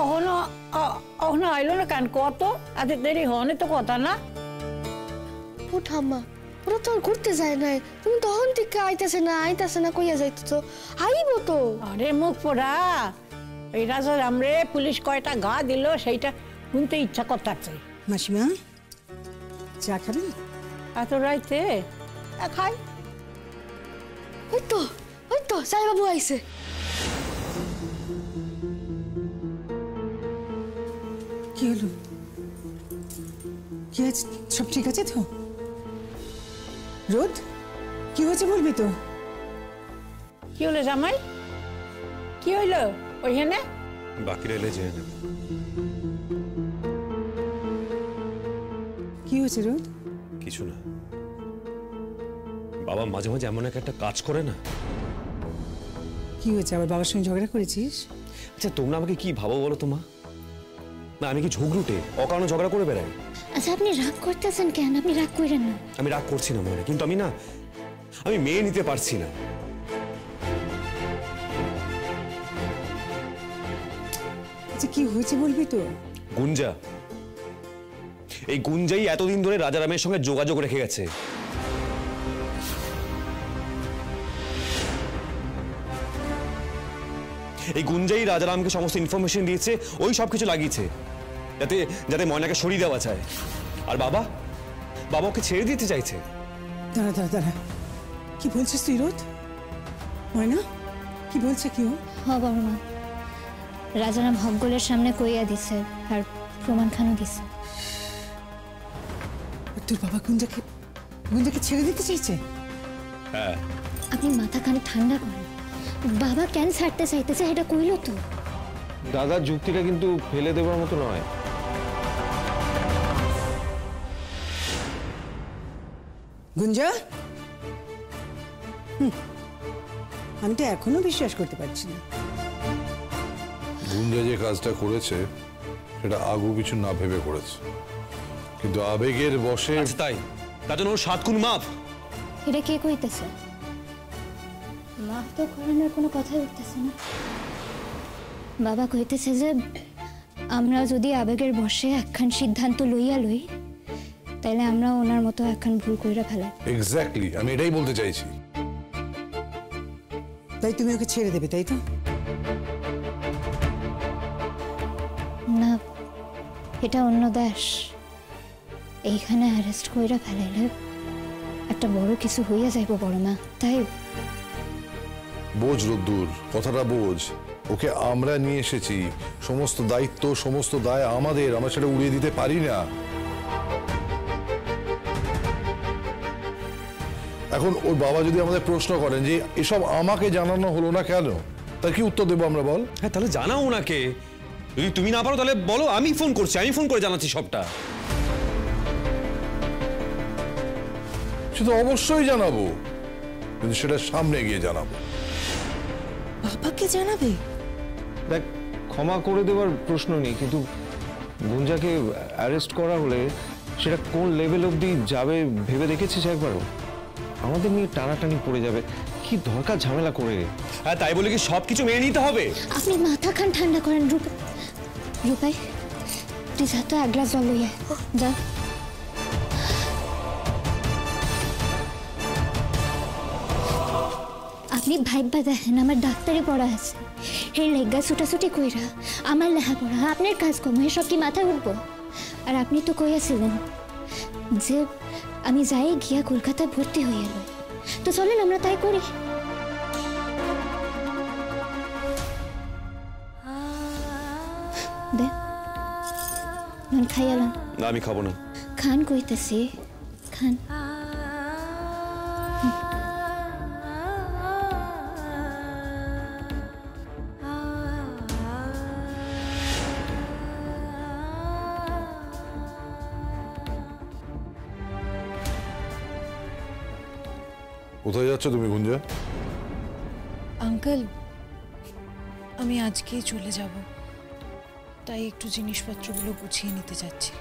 অহনো অহনো আইলো না কেন কত আজ দেরি হনে তো কথা না। ও ঠাম্মা, ওরা তো আর ঘুরতে যায় নাই, তুমি তখন থেকে আইতাছে না কইয়া যাইতেছ, আইব তো। আরে মুখ পোড়া, এই রাজা আমরে পুলিশ কয়টা গা দিল সেইটা শুনতে ইচ্ছা করতেছে। মাসিমা চা খাবেন? এত রাইতে খাই। ওই তো সাই বাবু আইছে। কি হলো? কি আছে? সব ঠিক আছে তো? রোদ কি হয়েছে বলবি তো? কি হলো জামাই, কি হইলো ওইখানে? বাকি রইলে জেনে নেব। কি হয়েছে রোদ? কিছু না, বাবা মাঝে মাঝে এমন একটা কাজ করে না। কি হয়েছে, আবার বাবার সঙ্গে ঝগড়া করেছিস? আচ্ছা তোমরা আমাকে কি ভাবো বলো তো মা? না আমি কি ঝগড়ুটে অকারণে ঝগড়া করে বেড়াই? আচ্ছা আপনি রাগ করতেছেন কেন? আপনি রাগ করেন না। আমি রাগ করছি না মনে, কিন্তু আমি মেয়ে নিতে পারছি না। আচ্ছা কি হয়েছে বলবি তো? গুঞ্জা, এই গুঞ্জাই এতদিন ধরে রাজারামের সঙ্গে যোগাযোগ রেখে গেছে। এই গুঞ্জাই রাজারামকে সমস্ত ইনফরমেশন দিয়েছে, ওই সবকিছু লাগিয়েছে যাতে যাতে ময়নাকে সরিয়ে দেওয়া যায়। আর বাবা ওকে ছেড়ে দিতে চাইছে। দাঁড়া, কি বলছিস তুই রোদ? ময়না কি বলছে? কি ও? হ্যাঁ বড় মা, রাজারাম হকগোলের সামনে কইয়া দিছে আর প্রমাণ খানও দিছে। তোর বাবা গুঞ্জাকে ছেড়ে দিতে চাইছে? হ্যাঁ। আপনি মাথা কানে ঠান্ডা করেন। বাবা কেন ছাড়তে চাইতেছে এটা কইলো তো। দাদার যুক্তিটা কিন্তু ফেলে দেওয়ার মতো নয়। গুঞ্জা, আমি তো এখনো বিশ্বাস করতে পারছি না। গুঞ্জা যে কাজটা করেছে সেটা আগু কিছু না ভেবে করেছে, কিন্তু আবেগের বশে। তাই তার জন্য ওর 7 গুণ মাপ। এটা কে কইতেছে? মাফ তো করানোর কোনো কথাই উঠতেছে না। বাবা কইতেছে যে আমরা যদি আবেগের বশে একখান সিদ্ধান্ত লই তাইলে আমরা ওনার মতো একখান ভুল কইরা ফেলাই। এক্স্যাক্টলি, আমি এটাই বলতে চাইছি। তাই তুমি ওকে ছেড়ে দেবে, তাই তো? না, এটা অন্য দেশ। এইখানে অ্যারেস্ট কইরা ফেলাইলে একটা বড় কিছু হইয়া যাইব বড় মা। তাই বোঝ রোদ্দুর, কথাটা বোঝ। ওকে আমরা নিয়ে এসেছি, সমস্ত দায়িত্ব সমস্ত দায় আমাদের, আমরা সেটা উড়িয়ে দিতে পারি না। এখন ওর বাবা যদি আমাদের প্রশ্ন করেন যে এসব আমাকে জানানো হলো না কেন, তার কি উত্তর দেবো আমরা বল? হ্যাঁ তাহলে জানাও ওনাকে। যদি তুমি না পারো তাহলে বলো আমি ফোন করছি, আমি ফোন করে জানাচ্ছি সবটা। সেটা অবশ্যই জানাবো, কিন্তু সেটা সামনে গিয়ে জানাবো। বাবাকে জানাবে? দেখ, ক্ষমা করে দেওয়ার প্রশ্ন নেই, কিন্তু গুঞ্জাকে অ্যারেস্ট করা হলে সেটা কোন লেভেল অবধি যাবে ভেবে দেখেছিস একবারও? আমাদের নিয়ে টানাটানি পড়ে যাবে, কি দরকার ঝামেলা করে? হ্যাঁ তাই বলে কি সবকিছু মেনে নিতে হবে? আপনি মাথা খান ঠান্ডা করেন। রূপাই প্লিজ হাতে এক গ্লাস জল লইয়া যা। আপনি ভাইবা দেখেন আমার ডাক্তারি পড়া আছে, এই লেগা ছুটাছুটি কইরা আমার লেখাপড়া আপনার কাজ কম, এসব কি মাথায় উঠবো? আর আপনি তো কইয়াছিলেন যে আমি যাই গিয়া কলকাতায় ভর্তি হয়ে এলো, তো চলেন আমরা তাই করি। দে নন খাইয়ালাম। না আমি খাবো না। খান কইতেছি, খান। কোথায় যাচ্ছ তুমি গুঞ্জা? আঙ্কেল, আমি আজকেই চলে যাব, তাই একটু জিনিসপত্রগুলো গুছিয়ে নিতে যাচ্ছি।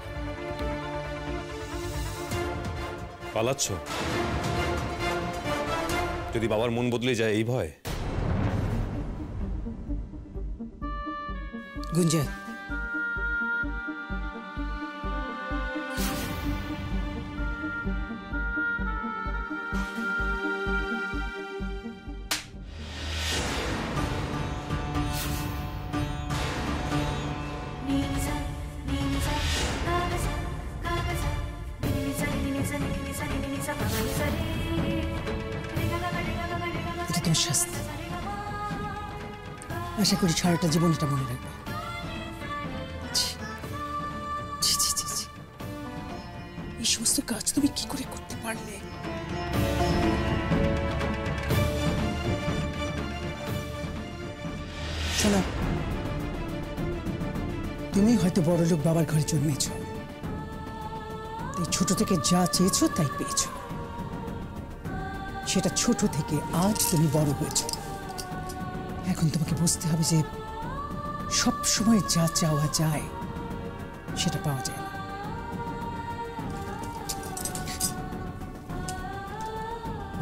পালাচ্ছ? যদি বাবার মন বদলে যায় এই ভয়? গুঞ্জা, এটা তোমার শাস্তি। আশা করি সারাটা জীবন এটা মনে রাখবে। ছি, ছি, ছি, ছি, ছি। এই সমস্ত কাজ তুমি কি করে করতে পারলে? শোনো, তুমি হয়তো বড়লোক বাবার ঘরে জন্মেছ, তাই ছোট থেকে যা চেয়েছো তাই পেয়েছো। সেটা ছোট থেকে আজ তুমি বড় হয়েছ। এখন তোমাকে বুঝতে হবে যে সব সময় যা চাওয়া যায় সেটা পাওয়া যায় না।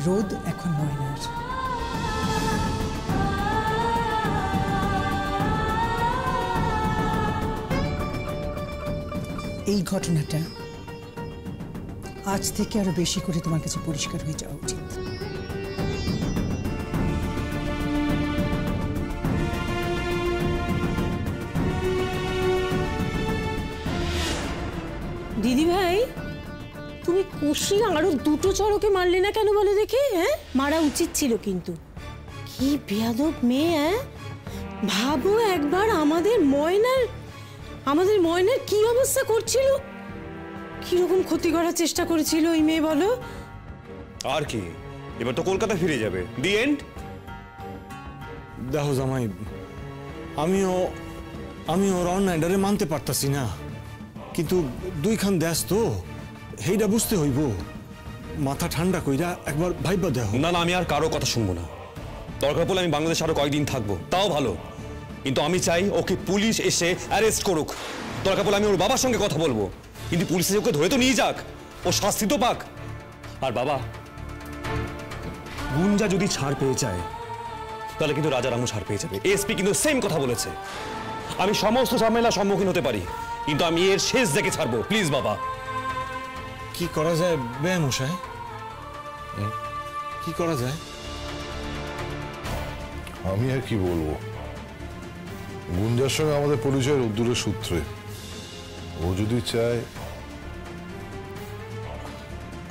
রোদ এখন ময়নার। এই ঘটনাটা আজ থেকে আরো বেশি করে তোমার কাছে পরিষ্কার হয়ে যাওয়া উচিত। দিদি ভাই, তুমি কষি আরো দুটো চড়কে মারলে না কেন বলো দেখি? হ্যাঁ, মারা উচিত ছিল কিন্তু। কি বেয়াদব মেয়ে! হ্যাঁ, ভাবো একবার আমাদের ময়নার কি অবস্থা করছিল, কিরকম ক্ষতি করার চেষ্টা করেছিল ওই মেয়ে বলো। আর কি, এবার তো কলকাতা ফিরে যাবে। The end. দেখো জামাই, আমিও ওর অন্যায়টারে মানতে পারতাছি না, কিন্তু দুইখান দেশ তো, সেইটা বুঝতে হইব। মাথা ঠান্ডা কইরা একবার ভাইবা দেখো। না না, আমি আর কারো কথা শুনবো না। দরকার পড়লে আমি বাংলাদেশে আরো কয়েকদিন থাকবো, তাও ভালো। কিন্তু আমি চাই ওকে পুলিশ এসে অ্যারেস্ট করুক। দরকার পড়লে আমি ওর বাবার সঙ্গে কথা বলবো, কিন্তু পুলিশ এসে ওকে ধরে তো নিয়ে যাক, ও শাস্তি তো পাক। আর বাবা, গুঞ্জা যদি ছাড় পেয়ে যায় তাহলে কিন্তু রাজারামও ছাড় পেয়ে যাবে। এসপি কিন্তু সেম কথা বলেছে। আমি সমস্ত ঝামেলার সম্মুখীন হতে পারি, কিন্তু আমি এর শেষ দেখে ছাড়বো। প্লিজ বাবা। কি করা যায় বেমশাই? কি করা যায়? আমি আর কি বলবো, গুঞ্জার সঙ্গে আমাদের পরিচয় রোদ্দুরের সূত্রে। ও যদি চায়।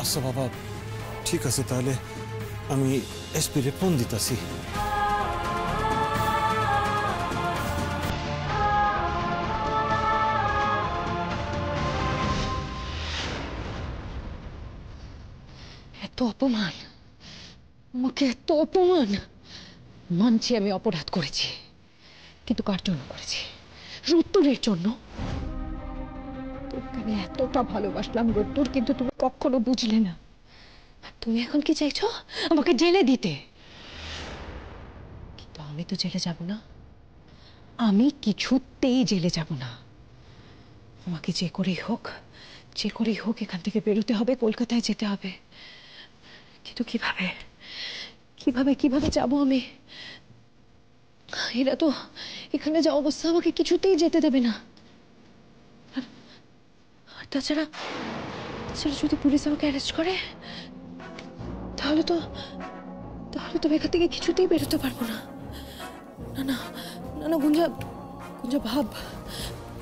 আচ্ছা বাবা, ঠিক আছে, তাহলে আমি এসপিরে ফোন দিতাছি। এত অপমান, আমাকে এত অপমান! মানছি আমি অপরাধ করেছি, কিন্তু কার জন্য করেছি? রোদ্দুরের জন্য। তোকে আমি এতটা ভালোবাসলাম রোদ্দুর, কিন্তু তুমি কখনো বুঝলে না। তুমি এখন কি চাইছো? আমাকে জেলে দিতে। কিন্তু আমি তো জেলে যাব না, আমি কিছুতেই জেলে যাব না। আমাকে যে করেই হোক এখান থেকে বেরোতে হবে, কলকাতায় যেতে হবে। কিন্তু কিভাবে কিভাবে কিভাবে যাবো আমি? এরা তো এখানে যা অবস্থা, আমাকে কিছুতেই যেতে দেবে না। আর তাছাড়া যদি পুলিশ আমাকে অ্যারেস্ট করে, তাহলে তো এখান থেকে কিছুতেই বেরোতে পারবো না। না না না না, গুঞ্জা ভাব,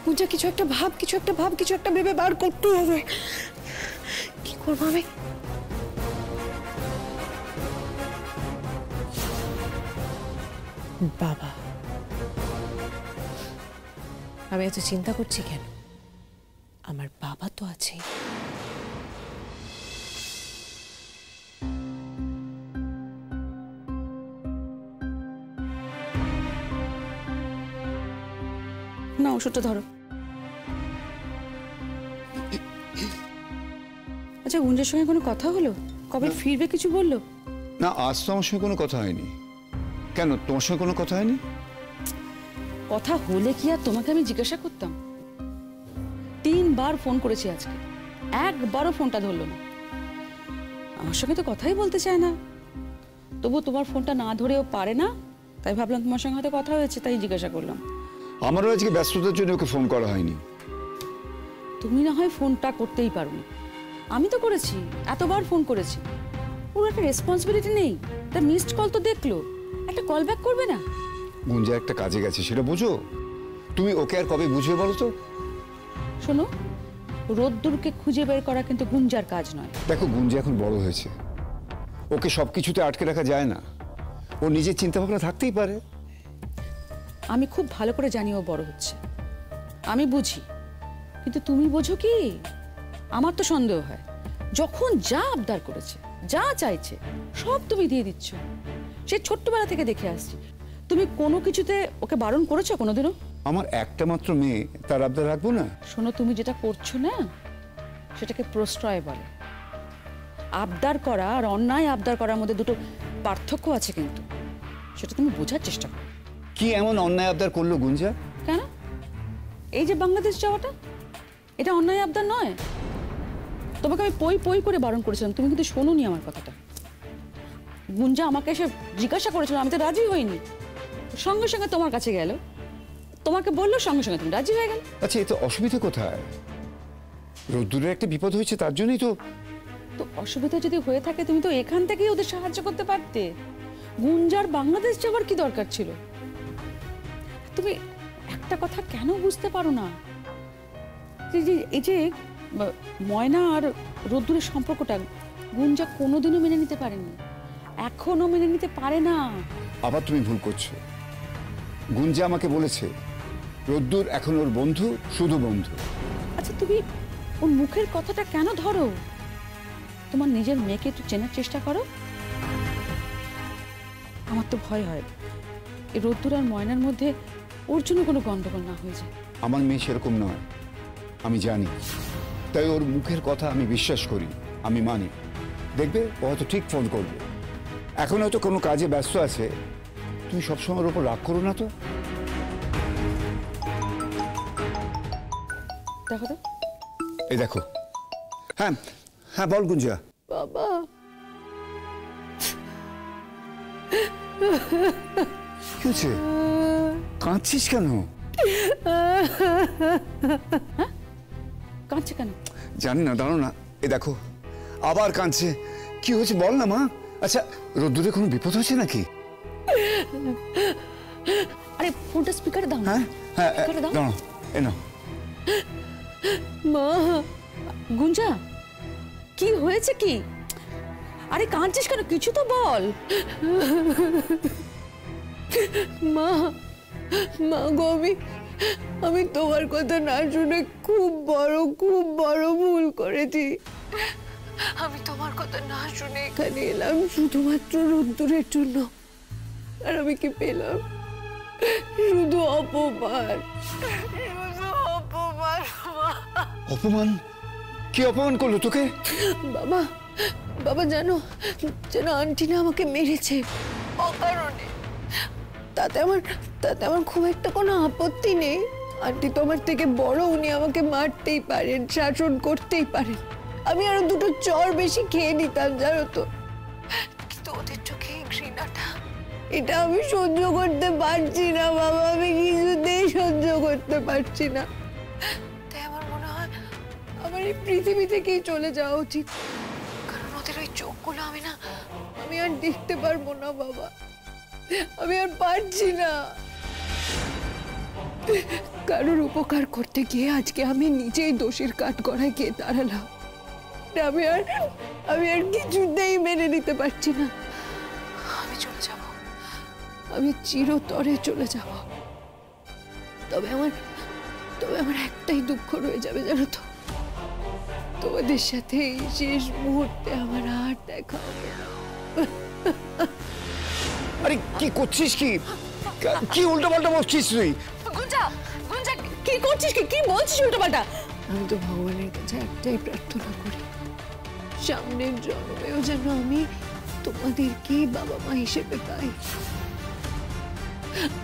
গুঞ্জা কিছু একটা ভেবে বার করতেই হবে। কি করবো আমি? বাবা, আমি এত চিন্তা করছি কেন? আমার বাবা তো আছে। না, ওষুধটা ধরো। আচ্ছা, গুঞ্জার সঙ্গে কোনো কথা হলো? কবে ফিরবে কিছু বললো? না, আজ তো আমার সঙ্গে কোনো কথা হয়নি। কেন, তোমার সঙ্গে কোনো কথা হয়নি? কথা হলে কি আর তোমাকে আমি জিজ্ঞাসা করতাম? 3 বার ফোন করেছি আজকে, একবারও ফোনটা ধরলো না। আমার সঙ্গে তো কথাই বলতে চায় না। তবু তোমার ফোনটা না ধরেও পারে না, তাই ভাবলাম তোমার সঙ্গে হয়তো কথা হয়েছে, তাই জিজ্ঞাসা করলাম। আমারও আজকে ব্যস্ততার জন্য ওকে ফোন করা হয়নি। তুমি না হয় ফোনটা করতেই পারোনি, আমি তো করেছি, এতবার ফোন করেছি। ওর একটা রেসপন্সিবিলিটি নেই, একটা মিসড কল তো দেখলো, একটা কল ব্যাক করবে না? গুঞ্জা একটা কাজে গেছে, সেটা বুঝো। তুমি ওকে আর কবে বুঝবে বলো তো? শোনো, রোদ্দুরকে খুঁজে বের করা কিন্তু গুঞ্জার কাজ নয়। দেখো, গুঞ্জা এখন বড় হয়েছে, ওকে সবকিছুতে আটকে রাখা যায় না। ও নিজের চিন্তা ভাবনা থাকতেই পারে। আমি খুব ভালো করে জানি ও বড় হচ্ছে, আমি বুঝি, কিন্তু তুমি বোঝো কি? আমার তো সন্দেহ হয়, যখন যা আবদার করেছে, যা চাইছে, সব তুমি দিয়ে দিচ্ছ। সে ছোট্টবেলা থেকে দেখে আসছি, তুমি কোনো কিছুতে ওকে বারণ করেছো কোনোদিনও? আমার একটা মাত্র মেয়ে, তার আবদার রাখবো না? শোনো, তুমি যেটা করছো না, সেটাকে প্রশ্রয় বলে। আবদার করা আর অন্যায় আবদার করার মধ্যে দুটো পার্থক্য আছে, কিন্তু সেটা তুমি বোঝার চেষ্টা করো। কি এমন অন্যায় আবদার করলো গুঞ্জা? কেন? এই যে বাংলাদেশ যাওয়াটা, এটা অন্যায় আবদার নয়? তোমাকে আমি পই পই করে বারণ করেছিলাম, তুমি কিন্তু শোনোনি আমার কথাটা। গুঞ্জা আমাকে এসে জিজ্ঞাসা করেছিল, আমি তো রাজি হইনি। সঙ্গে সঙ্গে তোমার কাছে গেল, তোমাকে বললো, সঙ্গে সঙ্গে তুমি রাজি হয়ে গেল। আচ্ছা, এতে অসুবিধা কোথায়? রোদ্দুরের একটা বিপদ হয়েছে, তার জন্যই তো। তো অসুবিধা যদি হয়ে থাকে, তুমি তো এখান থেকেই ওদের সাহায্য করতে পারতে। গুঞ্জার বাংলাদেশ যাওয়ার কি দরকার ছিল? তুমি একটা কথা কেন বুঝতে পারো না? এই যে ময়না আর রোদ্দুরের সম্পর্কটা গুঞ্জা কোনোদিনও মেনে নিতে পারেনি, এখনো মেনে নিতে পারে না। আবার তুমি ভুল করছো। গুঞ্জা আমাকে বলেছে রোদ্দুর এখন ওর বন্ধু, শুধু বন্ধু। আচ্ছা, তুমি ওর মুখের কথাটা কেন ধরো? তোমার নিজের মেয়েকে একটু চেনার চেষ্টা করো। আমার তো ভয় হয় এই রোদ্দুর আর ময়নার মধ্যে ওর জন্য কোনো গন্ডগোল না হয়ে যায়। আমার মেয়ে সেরকম নয়, আমি জানি, তাই ওর মুখের কথা আমি বিশ্বাস করি, আমি মানি। দেখবে ও হয়তো ঠিক ফোন করবে। এখন হয়তো কোনো কাজে ব্যস্ত আছে, তুমি সবসময় ওর উপর রাগ করো না তো। দেখো তো, এই দেখো। হ্যাঁ হ্যাঁ, বল গুঞ্জা। বাবা, কি হয়েছে? কাঁদছিস কেন? কাঁদছে কেন? জানি না, দাঁড়ো না। এই দেখো, আবার কাঁদছে। কি হয়েছে বল না মা। আচ্ছা, রোদ্দুরে কোনো বিপদ হয়েছে নাকি? আরে ফোনটা স্পিকারে দাও। হ্যাঁ হ্যাঁ, স্পিকারে দাও। দাঁড়াও, এ নাও। মা, গুঞ্জা কি হয়েছে কি? আরে কাঁদছিস কেন? কিছু তো বল। মা, মা গো, আমি তোমার কথা না শুনে খুব বড় ভুল করেছি। আমি তোমার কথা না শুনে এখানে এলাম শুধুমাত্র রোদ্দুরের জন্য, আর আমি কি পেলাম? শুধু অপমান, শুধু অপমান। অপমান? কি অপমান করলো তোকে? বাবা, বাবা জানো, আন্টি না আমাকে মেরেছে অকারণে। তাতে আমার খুব একটা কোনো আপত্তি নেই। আন্টি তো আমার থেকে বড়, উনি আমাকে মারতেই পারেন, শাসন করতেই পারেন। আমি আরো দুটো চড় বেশি খেয়ে নিতাম, জানো তো। কিন্তু ওদের চোখে এই ঘৃণাটা, এটা আমি সহ্য করতে পারছি না বাবা, আমি কিছুতেই সহ্য করতে পারছি না। তাই আমার মনে হয় আমার এই পৃথিবী থেকেই চলে যাওয়া উচিত, কারণ ওদের ওই চোখগুলো আমি আর দেখতে পারবো না বাবা, আমি আর পারছি না। কারোর উপকার করতে গিয়ে আজকে আমি নিজেই দোষীর কাঠগড়ায় গিয়ে দাঁড়ালাম। আমি আর কিছুতেই মেনে নিতে পারছি না। আমি চলে যাব, আমি চিরতরে চলে যাব। তবে আমার একটাই দুঃখ রয়ে যাবে, জানো তো, তোমাদের সাথে এই শেষ মুহূর্তে আমার আর দেখা হবে না। আরে কি করছিস? কি উল্টোপাল্টা বলছিস তুই? গুঞ্জা, কি করছিস? কি বলছিস উল্টোপাল্টা? আমি তো ভগবানের কাছে একটাই প্রার্থনা করি, সামনের জন্মেও যেন আমি তোমাদেরকে বাবা মা হিসেবে পাই।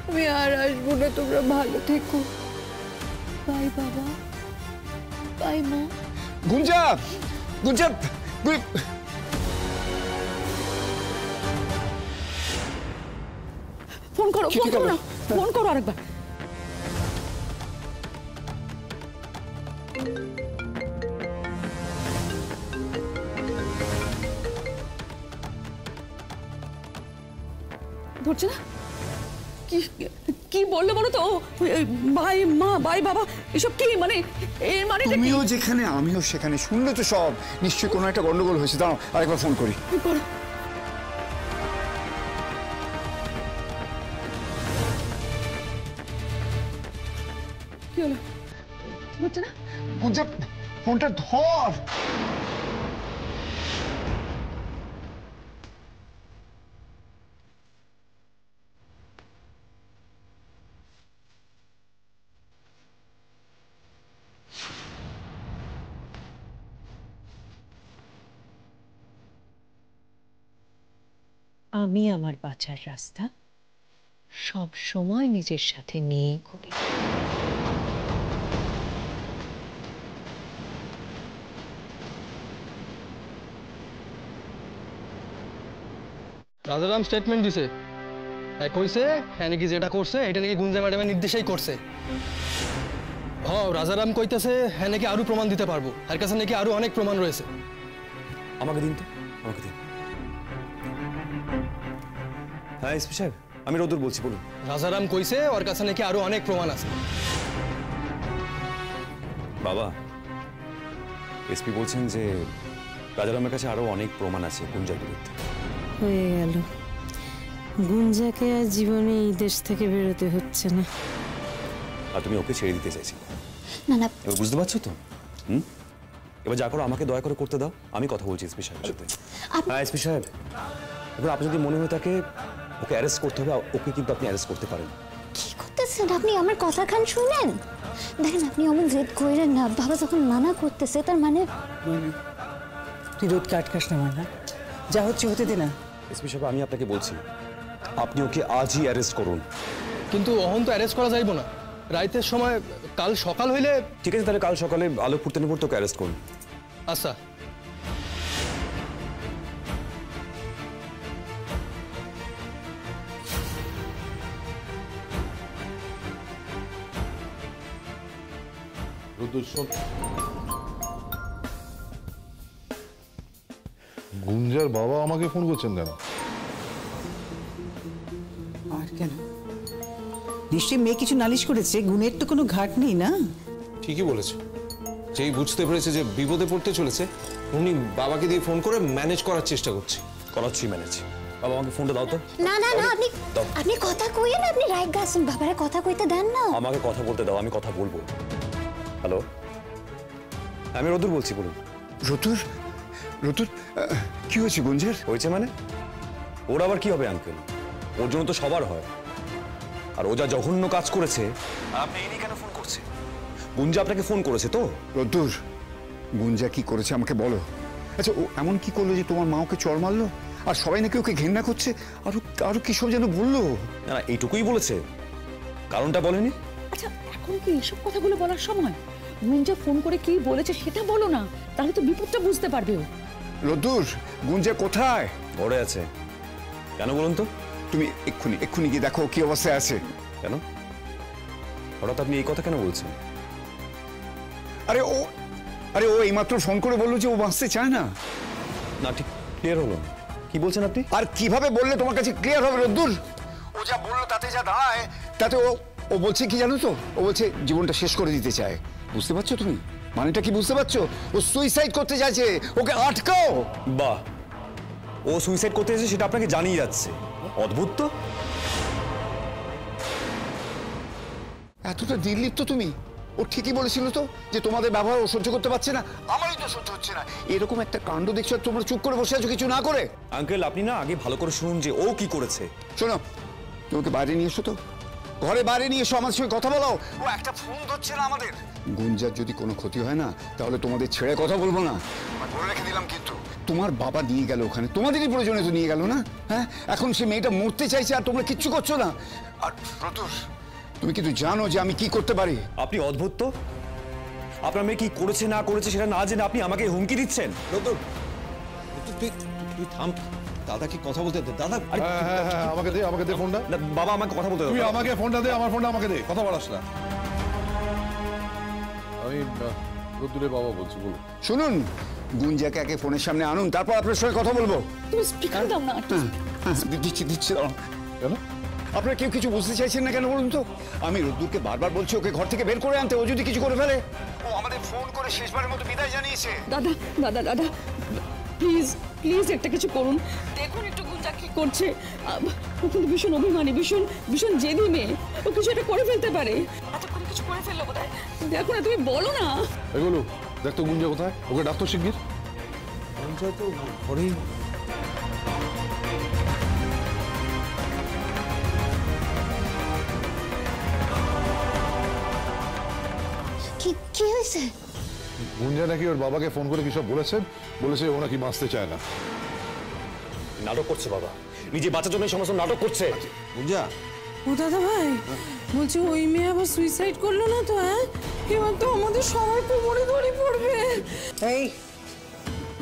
আমি আর আসবো না, তোমরা ভালো থেকো। বাই বাবা, বাই মা। গুঞ্জা, ফোন করো আরেকবার। ধরছে না? কি কি বললো বলো তো? ভাই মা ভাই বাবা এসব কি মানে? এর মানে তুমিও যেখানে আমিও সেখানে, শুনলে তো সব। নিশ্চয়ই কোনো একটা গন্ডগোল হয়েছে। দাঁড়াও আরেকবার ফোন করি। কি হলো? হচ্ছে না? গুঞ্জা, ফোনটা ধর। আমি আমার বাঁচার রাস্তা সব সময় নিজের সাথে নিয়ে করি। রাজারাম স্টেটমেন্ট দিছে, কইছে হ্যাঁ নাকি যেটা করছে এটা নাকি গুঞ্জা ম্যাডামের নির্দেশেই করছে। রাজারাম কইতেছে হ্যাঁ নাকি আরো প্রমাণ দিতে পারবো, এর কাছে নাকি আরো অনেক প্রমাণ রয়েছে। আমাকে দিন তো, আমাকে দিন। হ্যাঁ এসপি সাহেব, আমি রোদুর বলছি, বলুন। রাজারাম কইছে ওর কাছে নাকি আরো অনেক প্রমাণ আছে। বাবা, এসপি বলছেন যে রাজারামের কাছে আরো অনেক প্রমাণ আছে গুঞ্জার বিরুদ্ধে। হয়ে গেল, গুঞ্জাকে আর জীবনে এই দেশ থেকে বেরোতে হচ্ছে না। আর তুমি ওকে ছেড়ে দিতে চাইছি না না, এবার বুঝতে পারছো তো? এবার যা করো আমাকে দয়া করে করতে দাও, আমি কথা বলছি এসপি সাহেবের সাথে। হ্যাঁ এসপি সাহেব, এবার আপনি যদি মনে হয়ে থাকে ওকে অ্যারেস্ট করতে হবে, ওকে কিন্তু আপনি অ্যারেস্ট করতে পারেন। কি করতেছেন আপনি? আমার কথা খান শুনেন। দেখেন আপনি অমন জেদ কইরেন না। বাবা যখন মানা করতেছে তার মানে তুই রোদ কাটকাস না মানা, যা হচ্ছে হতে দে না। এসপি সাহেব আমি আপনাকে বলছি, আপনি ওকে আজই অ্যারেস্ট করুন। কিন্তু অহন তো অ্যারেস্ট করা যাইব না, রাইতের সময় কাল সকাল হইলে। ঠিক আছে, তাহলে কাল সকালে আলো ফুটতে না ফুটতে ওকে অ্যারেস্ট করুন। আচ্ছা। গুঞ্জার বাবা আমাকে ফোন করছেন কেন? আর কেন? নিশ্চয়ই মেয়ে কিছু নালিশ করেছে, গুণের তো কোনো ঘাট নেই না। ঠিকই বলেছে, যেই বুঝতে পেরেছে যে বিপদে পড়তে চলেছে উনি বাবাকে দিয়ে ফোন করে ম্যানেজ করার চেষ্টা করছে। করাচ্ছি ম্যানেজ। বাবা আমাকে ফোনটা দাও তো। না না না, আপনি কথা কইেন, আপনি রাইট গাছেন, বাবারে কথা কইতে দেন না। আমাকে কথা বলতে দাও, আমি কথা বলবো। হ্যালো, আমি রোদুর বলছি, বলুন। রতুর, রতুর কি হয়েছে গুঞ্জের? হয়েছে মানে? ওর আবার কি হবে আঙ্কেল? ওর জন্য তো সবার হয়। আর ও যা জঘন্য কাজ করেছে, আপনি এই নিয়ে কেন ফোন করছে? গুঞ্জা আপনাকে ফোন করেছে তো? রতুর, গুঞ্জা কি করেছে আমাকে বলো। আচ্ছা ও এমন কি করলো যে তোমার মা ওকে চড় মারলো আর সবাই নাকি ওকে ঘেন্না করছে? আরো কি সব যেন বললো। না এইটুকুই বলেছে, কারণটা বলেনি। আচ্ছা এখন কি এসব কথাগুলো বলার সময়? গুঞ্জা ফোন করে কি বলেছে সেটা বলো না, তাহলে তো বিপদটা বুঝতে পারবে ও। রতুর, গুঞ্জা কোথায়? ঘরে আছে। কেন বলুন তো? তুমি এক্ষুনি গিয়ে দেখো কি অবস্থায় আছে। কেন হঠাৎ আপনি এই কথা কেন বলছেন? আরে ও এইমাত্র ফোন করে বললো যে ও বাঁচতে চায় না। না ঠিক ক্লিয়ার হলো। কি বলছেন আপনি? আর কিভাবে বললে তোমার কাছে ক্লিয়ার হবে রদ্দুর? ও যা বললো তাতে যা দাঁড়ায়, তাতে ও বলছে কি জানো তো? ও বলছে জীবনটা শেষ করে দিতে চায়। বুঝতে পারছো তুমি মানেটা কি? বুঝতে পারছো? ও সুইসাইড করতে চাইছে, ওকে আটকাও। বাহ, ও সুইসাইড করতে চাইছে সেটা আপনাকে জানিয়ে যাচ্ছে। অদ্ভুত তো। এতটা নির্লিপ্ত তুমি? ও ঠিকই বলেছিল তো যে তোমাদের ব্যবহার ও সহ্য করতে পারছে না, আমারই তো সহ্য হচ্ছে না। এরকম একটা কাণ্ড দেখছো আর তোমরা চুপ করে বসে আছো কিছু না করে। আঙ্কেল আপনি না আগে ভালো করে শুনুন যে ও কি করেছে। শোনো, তোমাকে বাইরে নিয়ে এসো তো, ঘরে বাইরে নিয়ে এসো, আমাদের সঙ্গে কথা বলো। ও একটা ফোন ধরছে না আমাদের। গুঞ্জার যদি কোনো ক্ষতি হয় না তাহলে তোমাদের ছেড়ে কথা বলবো না, বলে রেখে দিলাম। কিন্তু তোমার বাবা নিয়ে গেল ওখানে, তোমাদেরই প্রয়োজনে তো নিয়ে গেল না? হ্যাঁ, এখন সে মেয়েটা মরতে চাইছে আর তোমরা কিচ্ছু করছো না। আর রতুর, তুমি কিন্তু জানো যে আমি কি করতে পারি। আপনি অদ্ভুত তো। আপনার মেয়ে কি করেছে না করেছে সেটা না জেনে আপনি আমাকে হুমকি দিচ্ছেন। তুই থাম, দাদা কি কথা বলতে দে। দাদা আমাকে দে ফোনটা। বাবা আমাকে কথা বলতে দাও। তুই আমাকে ফোনটা দে, আমার ফোনটা আমাকে দে, কথা বলাস না। আমি রোদ্দুরের বাবা বলছি, বলুন। শুনুন, গুঞ্জাকে আগে ফোনের সামনে আনুন, তারপর আপনার সঙ্গে কথা বলবো। তুমি স্পিকার দাও না। দিচ্ছি দাঁড়ান। কেন আপনারা কেউ কিছু বুঝতে চাইছেন না কেন বলুন তো? আমি রোদ্দুরকে বারবার বলছি ওকে ঘর থেকে বের করে আনতে, ও যদি কিছু করে ফেলে। ও আমাদের ফোন করে শেষবারের মতো বিদায় জানিয়েছে। দাদা দাদা দাদা প্লিজ প্লিজ একটা কিছু করুন, দেখুন একটু গুঞ্জা কি করছে। ও কিন্তু ভীষণ অভিমানী, ভীষণ ভীষণ জেদি মেয়ে, ও কিছু একটা করে ফেলতে পারে। এতক্ষণ কিছু করে ফেললো বোধহয়। দেখো না, তুমি বলো না। এগুলো দেখ তো গুঞ্জা কোথায়, ওকে ডাক্তার শিগগির। গুঞ্জা তো ঘরেই। কি হয়েছে? গুঞ্জা নাকি ওর বাবাকে ফোন করে কি সব বলেছেন, বলেছে ও নাকি বাঁচতে চায় না। নাটক করছে বাবা, নিজে বাঁচার জন্য সমস্ত নাটক করছে। গুঞ্জা, ও দাদা ভাই বলছি ওই মেয়ে আবার সুইসাইড করলো না তো? হ্যাঁ, এবার তো আমাদের সবাই কোমরে ধরে পড়বে। এই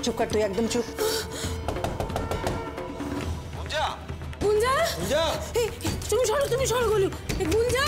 চুপ কর, তুই একদম চুপ। গুঞ্জা, গুঞ্জা, তুমি সরো বলো। গুঞ্জা,